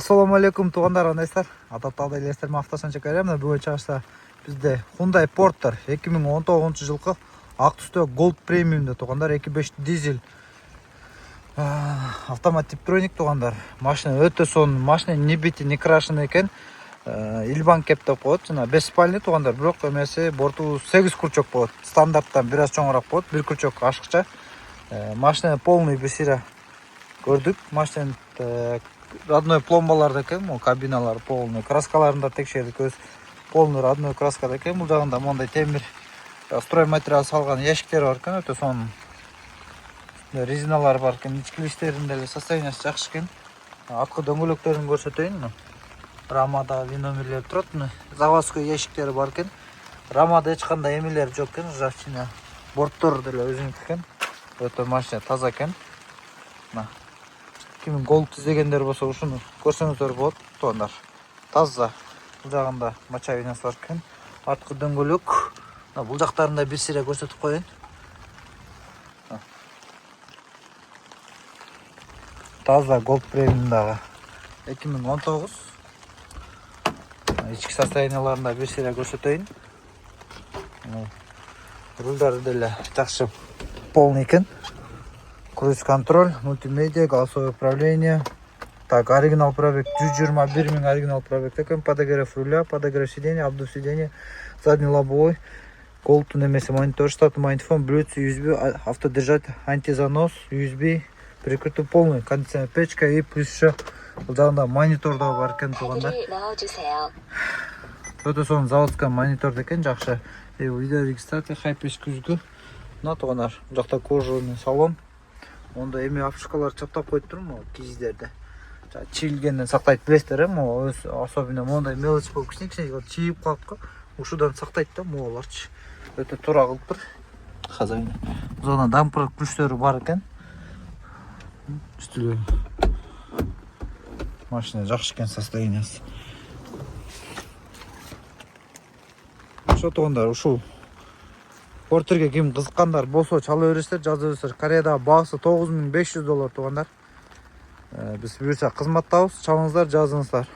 Assalamu alaikum туғандар, андайсыздар. Ататтағыдай елестер автошан чекаремін. Бүгін чағышта бізде Hyundai Porter 2019 жылқы ақ түсті Gold Premium'да туғандар, 2.5 дизель автомат типтроник туғандар. Машина өте сон, машина не бити, не крашен екен. Илбан кеп деп қойды. Жана 5 спальный туғандар, бірақ өмесі борту 8 күрчок болады. Стандарттан біраз чоңырақ болады, 1 күрчок ашықша. Машина полный бесира көрдік. Машина родной пломбаларда екен, кабиналар полный, краскаларында текшердік, өз полный родной краскада екен. Бұл жағында мондай темір строй материал салған ящиктер бар екен, өте соның резиналар бар екен, ичкилиштерінде состояниясы жақсы екен. Артқы дөңгелектерін көрсетейін. Рамада виномерлер тұрады, заводской ящиктері бар екен. Рамада ешқандай емелер жоқ екен, ржавчина. Борттор деле өзүнүкү екен. Өте машина таза екен. Ким голд іздегендер болса, ушуну көрсөңүздөр болот, туғандар. Таза. Бұл жағында мочавинасы бар екен. Артқы дөңгөлөк. Бұл жақтарында бір сире көрсөтүп коеюн. Таза Gold Premium'дағы 2019. Ички состоянияларында бір сире көрсөтөйүн. Рулдары деле жакшы полный екен. Круиз-контроль, мультимедиа, голосовое управление. Так, оригинал пробег 121 000 оригинал пробег. Такой подогрев руля, подогрев сиденья, обдув сиденья, задний лобовой, Gold немесе монитор, штатный магнитофон, Bluetooth, USB, автодержатель, антизанос, USB, прикрытый полный, кондиционер, печка и плюс еще жағында монитор да бар екен туғандар. Өте соның заводская монитор екен, жақшы. Видеорегистрация, хайпеш күзгі. Мына туғандар, жақта кожаный салон. Онда эми апшкалар чаптап коюп турмун, киздерде. Чийилгенден сактайт билесиздер, өз особенно мондай мелочь болуп кичине чийип калат го. Ушудан сактайт да, могуларчы. Өтө туура кылып тур. Казайын. Зона дампер күчтөрү бар экен. Үстүлү. Машина жакшы экен состояниясы. Ошо тугундар, ушул Портерге ким кызыккандар болсо чала бересиздер, жаза бересиздер. Кореядағы бағасы $9500 туғандар. Біз бұйырса қызматтабыз, чалыңыздар, жазыңыздар.